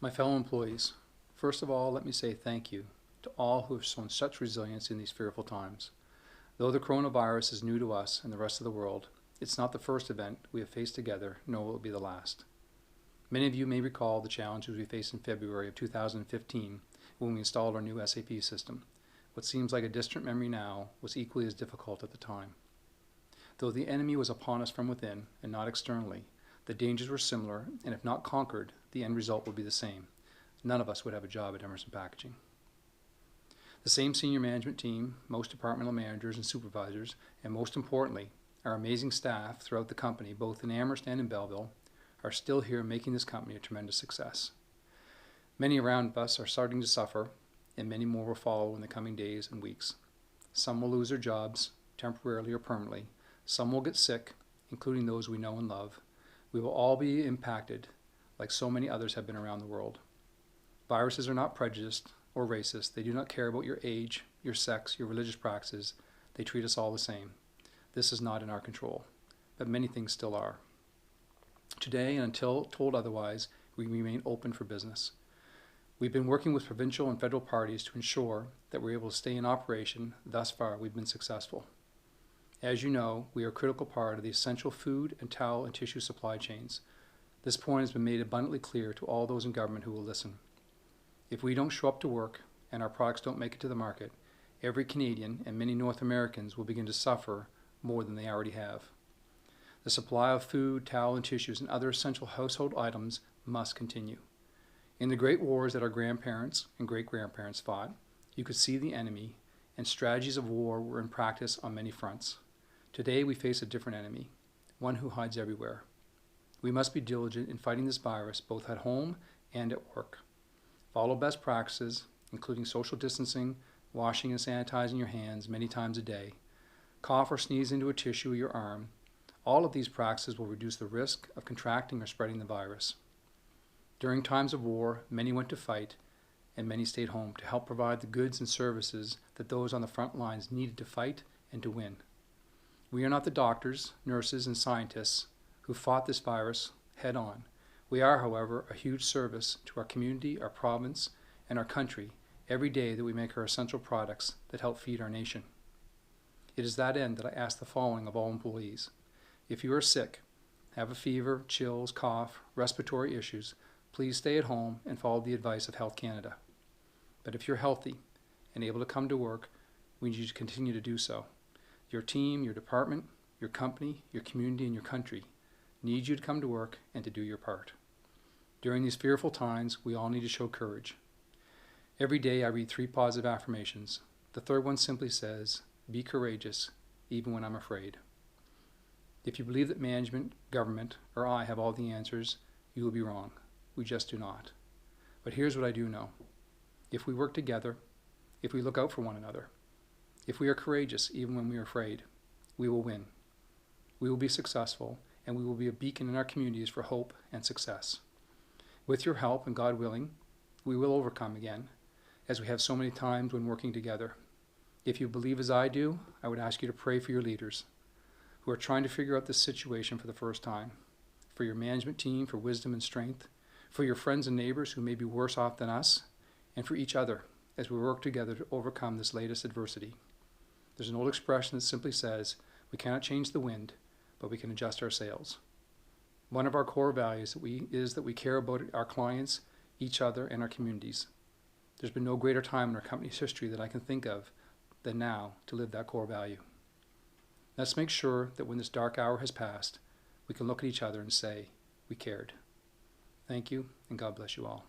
My fellow employees, first of all, let me say thank you to all who have shown such resilience in these fearful times. Though the coronavirus is new to us and the rest of the world, it's not the first event we have faced together, nor will it be the last. Many of you may recall the challenges we faced in February of 2015 when we installed our new SAP system. What seems like a distant memory now was equally as difficult at the time. Though the enemy was upon us from within and not externally, the dangers were similar, and if not conquered, the end result would be the same. None of us would have a job at Emmerson Packaging. The same senior management team, most departmental managers and supervisors, and most importantly, our amazing staff throughout the company, both in Amherst and in Belleville, are still here making this company a tremendous success. Many around us are starting to suffer, and many more will follow in the coming days and weeks. Some will lose their jobs, temporarily or permanently. Some will get sick, including those we know and love. We will all be impacted, like so many others have been around the world. Viruses are not prejudiced or racist. They do not care about your age, your sex, your religious practices. They treat us all the same. This is not in our control, but many things still are. Today, and until told otherwise, we remain open for business. We've been working with provincial and federal parties to ensure that we're able to stay in operation. Thus far, we've been successful. As you know, we are a critical part of the essential food and towel and tissue supply chains. This point has been made abundantly clear to all those in government who will listen. If we don't show up to work and our products don't make it to the market, every Canadian and many North Americans will begin to suffer more than they already have. The supply of food, towel, and tissues and other essential household items must continue. In the great wars that our grandparents and great-grandparents fought, you could see the enemy, and strategies of war were in practice on many fronts. Today we face a different enemy, one who hides everywhere. We must be diligent in fighting this virus both at home and at work. Follow best practices, including social distancing, washing and sanitizing your hands many times a day. Cough or sneeze into a tissue or your arm. All of these practices will reduce the risk of contracting or spreading the virus. During times of war, many went to fight, and many stayed home to help provide the goods and services that those on the front lines needed to fight and to win. We are not the doctors, nurses, and scientists who fought this virus head on. We are, however, a huge service to our community, our province, and our country every day that we make our essential products that help feed our nation. It is that end that I ask the following of all employees. If you are sick, have a fever, chills, cough, respiratory issues, please stay at home and follow the advice of Health Canada. But if you're healthy and able to come to work, we need you to continue to do so. Your team, your department, your company, your community, and your country need you to come to work and to do your part. During these fearful times, we all need to show courage. Every day I read 3 positive affirmations. The third one simply says, be courageous, even when I'm afraid. If you believe that management, government, or I have all the answers, you will be wrong. We just do not. But here's what I do know. If we work together, if we look out for one another, if we are courageous even when we are afraid, we will win. We will be successful, and we will be a beacon in our communities for hope and success. With your help, and God willing, we will overcome again, as we have so many times when working together. If you believe as I do, I would ask you to pray for your leaders who are trying to figure out this situation for the first time, for your management team for wisdom and strength, for your friends and neighbors who may be worse off than us, and for each other as we work together to overcome this latest adversity. There's an old expression that simply says, we cannot change the wind, but we can adjust our sails. One of our core values is that we care about our clients, each other, and our communities. There's been no greater time in our company's history that I can think of than now to live that core value. Let's make sure that when this dark hour has passed, we can look at each other and say, we cared. Thank you, and God bless you all.